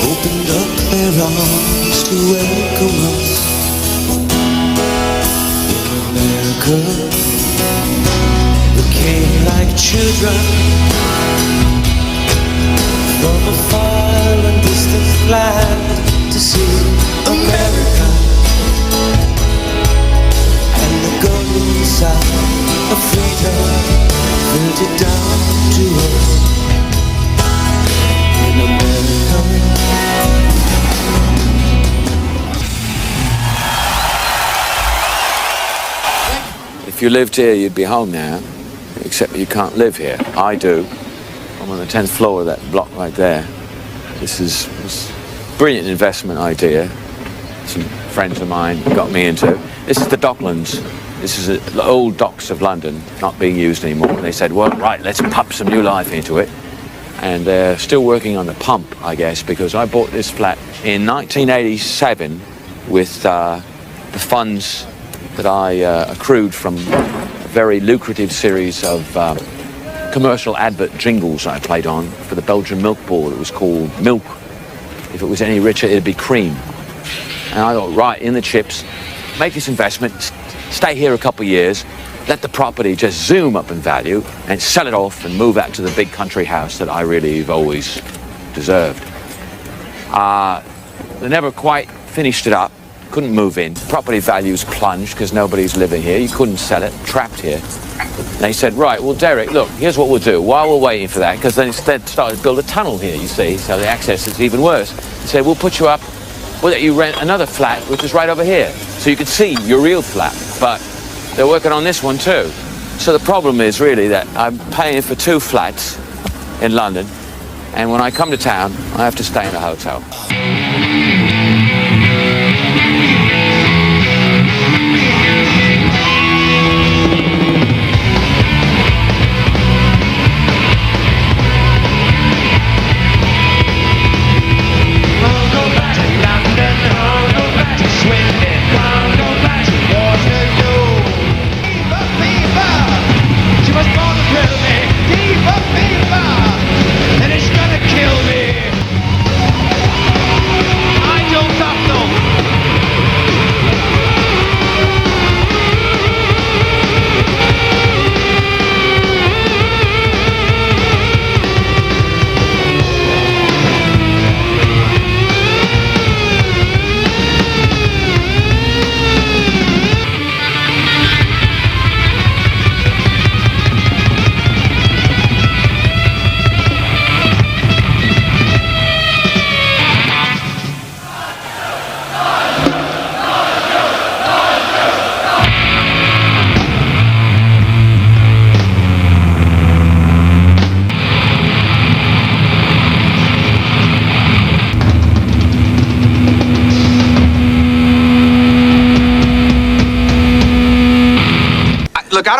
opened up their arms to welcome us. In America, we came like children from a far and distant land to see America, and the golden sun of freedom filtered down to us. In America, If you lived here, you'd be home now, except you can't live here. I do. I'm on the 10th floor of that block right there. This is brilliant investment idea. Some friends of mine got me into. This is the Docklands. This is the old docks of London, not being used anymore. And they said, well, right, let's pump some new life into it. And they're still working on the pump, I guess, because I bought this flat in 1987 with the funds that I accrued from a very lucrative series of commercial advert jingles I played on for the Belgian Milk Board. It was called Milk. If it was any richer, it'd be cream. And I thought, right, in the chips, make this investment, stay here a couple of years, let the property just zoom up in value, and sell it off and move out to the big country house that I really have always deserved. They never quite finished it up, couldn't move in. Property values plunged because nobody's living here. You couldn't sell it, trapped here. And they said, right, well, Derek, look, here's what we'll do. While we're waiting for that, because they instead started to build a tunnel here, you see, so the access is even worse. They said, we'll put you up, we'll let you rent another flat, which is right over here. So you can see your real flat, but they're working on this one too. So the problem is really that I'm paying for 2 flats in London, and when I come to town, I have to stay in a hotel. And it's gonna kill me.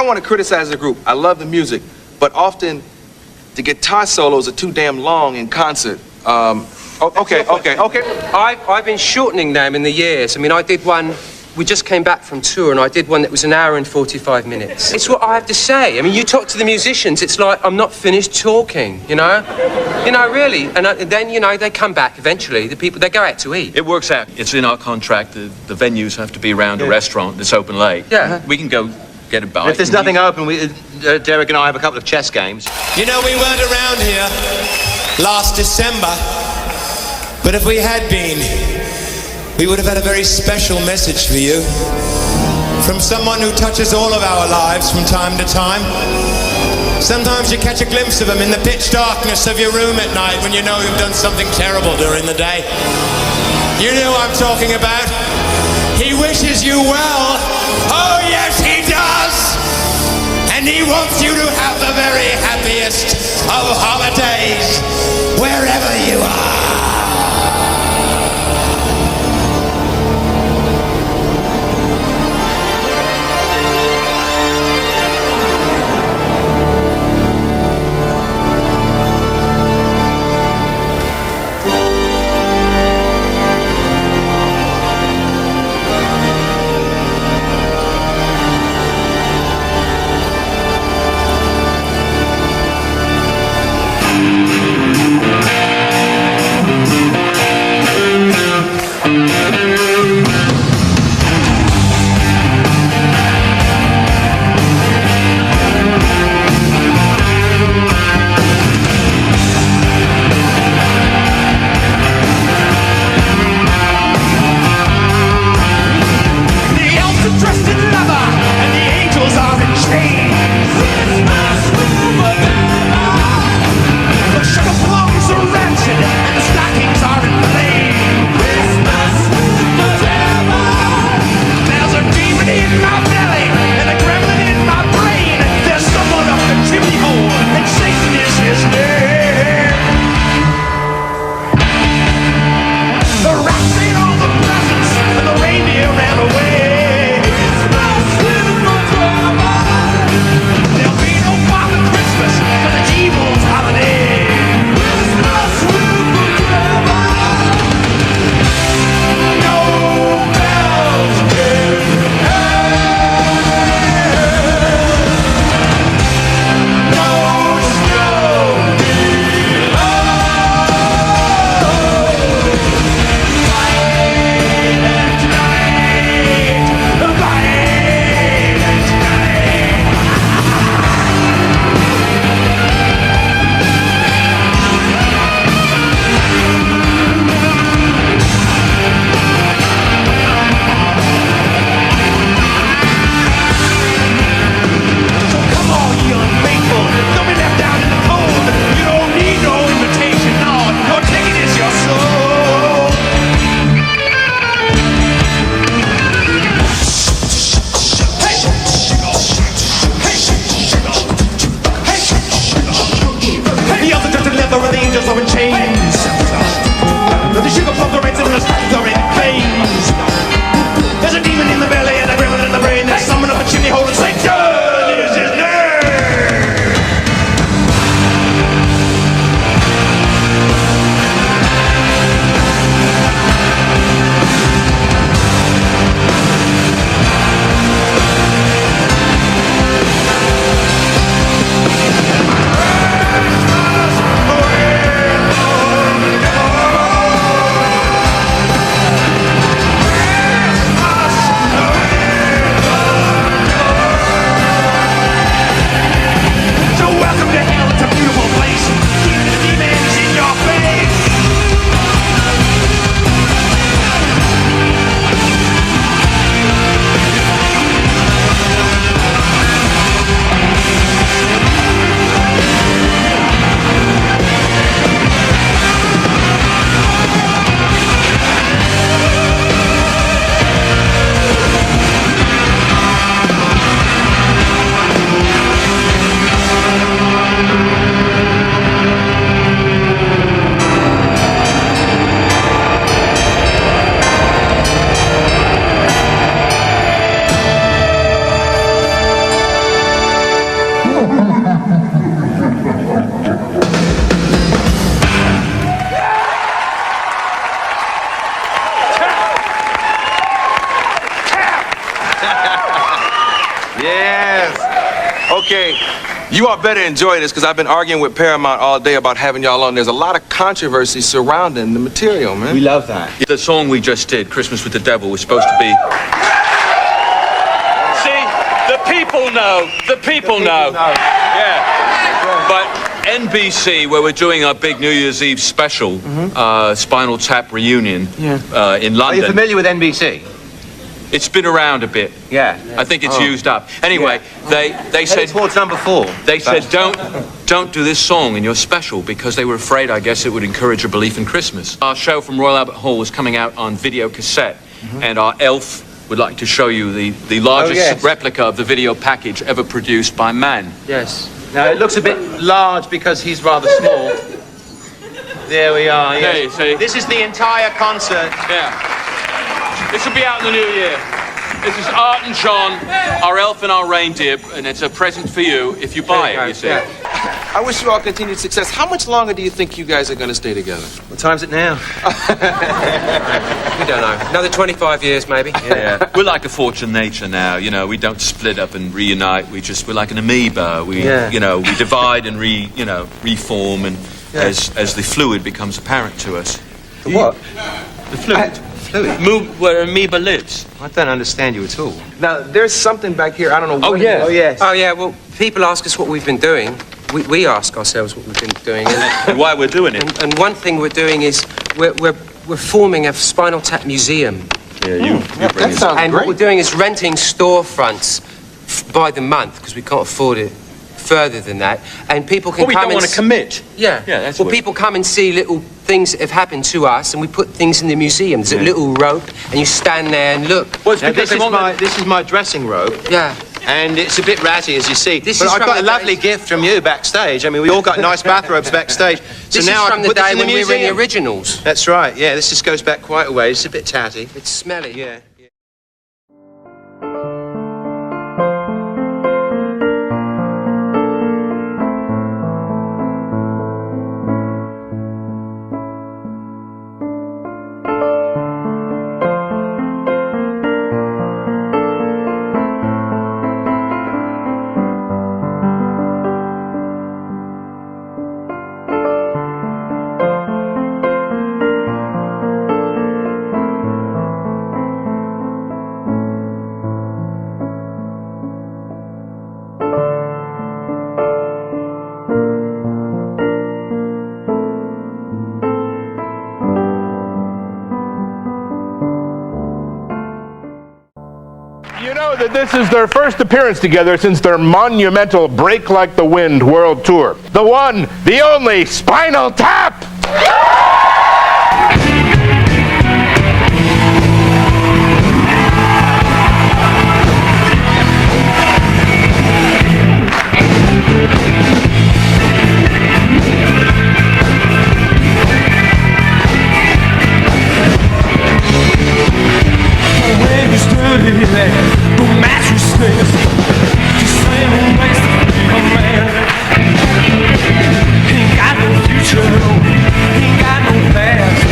don't want to criticize the group. I love the music, but often the guitar solos are too damn long in concert. Okay. I've been shortening them in the years. I mean, I did one. We just came back from tour, and I did one that was 1 hour and 45 minutes. It's what I have to say. I mean, you talk to the musicians, it's like I'm not finished talking, you know? Really. And then, they come back eventually. The people, they go out to eat. It works out. It's in our contract. The venues have to be around a restaurant that's open late. Yeah. We can go get a bite. If there's nothing open, Derek and I have a couple of chess games. You know, we weren't around here last December, but if we had been, we would have had a very special message for you from someone who touches all of our lives from time to time. Sometimes you catch a glimpse of him in the pitch darkness of your room at night when you know you've done something terrible during the day. You know who I'm talking about. He wishes you well. Oh yes, he does. And he wants you to have the very happiest of holidays wherever you are. You all better enjoy this because I've been arguing with Paramount all day about having y'all on. There's a lot of controversy surrounding the material, man. We love that. The song we just did, Christmas with the Devil, was supposed to be... See, the people know. The people know. Yeah. But NBC, where we're doing our big New Year's Eve special, Spinal Tap reunion in London. Are you familiar with NBC? It's been around a bit. Yeah. I think it's used up. Anyway, they said towards number 4. They said don't do this song in your special because they were afraid, I guess, it would encourage a belief in Christmas. Our show from Royal Albert Hall is coming out on video cassette, and our elf would like to show you the largest replica of the video package ever produced by man. Yes. Now it looks a bit large because he's rather small. There we are. Yes. There you see. This is the entire concert. Yeah. This will be out in the new year. This is Art and John, our elf and our reindeer, and it's a present for you if you buy it, you see. Yeah. I wish you all continued success. How much longer do you think you guys are going to stay together? What time's it now? We don't know. Another 25 years, maybe. Yeah. We're like a force of nature now, you know. We don't split up and reunite. We're like an amoeba. We divide and reform, and as the fluid becomes apparent to us. The what? The fluid. Move where amoeba lives. I don't understand you at all. Now, there's something back here. I don't know what it is. Oh, yes. Oh, yeah. Well, people ask us what we've been doing. We ask ourselves what we've been doing. And why we're doing it. And one thing we're doing is we're forming a Spinal Tap museum. Yeah, you bring it. And what we're doing is renting storefronts by the month because we can't afford it further than that. And people can Well, we come don't and want to commit. Yeah. Yeah, that's well, what- people come and see little things that have happened to us, and we put things in the museum. There's a little rope, and you stand there and look. Well, this is my dressing robe. Yeah. And it's a bit ratty, as you see. This but is I from got a the lovely gift from you backstage. I mean, we all got nice bathrobes backstage. So This now is I from can the put this day in the when we were in the museum. originals. That's right. Yeah, this just goes back quite a way. It's a bit tatty. It's smelly. Yeah. You know that this is their first appearance together since their monumental Break Like the Wind World Tour. The one, the only Spinal Tap! When you stood there, the mattresses, the same place to be a man. Ain't got no future, ain't got no past.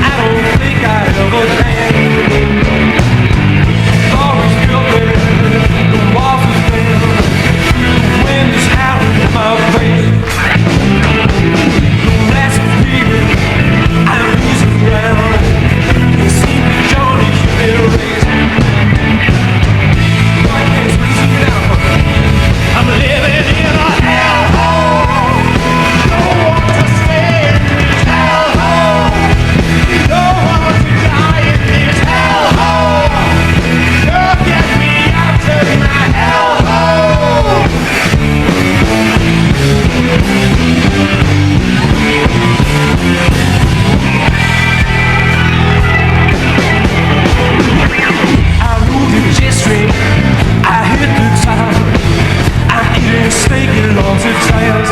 I don't think I ever can. Always building, the walls are thin, the wind is howling in my face. The rest of me, I'm losing ground. You see me, Johnny, you've been raised. I'm living in a hellhole. Don't want to stay in this hellhole. Don't want to die in this hellhole. Don't get me out of my hellhole. I ruled the J-string. I hit the top. I'm eating steak and lots of tires.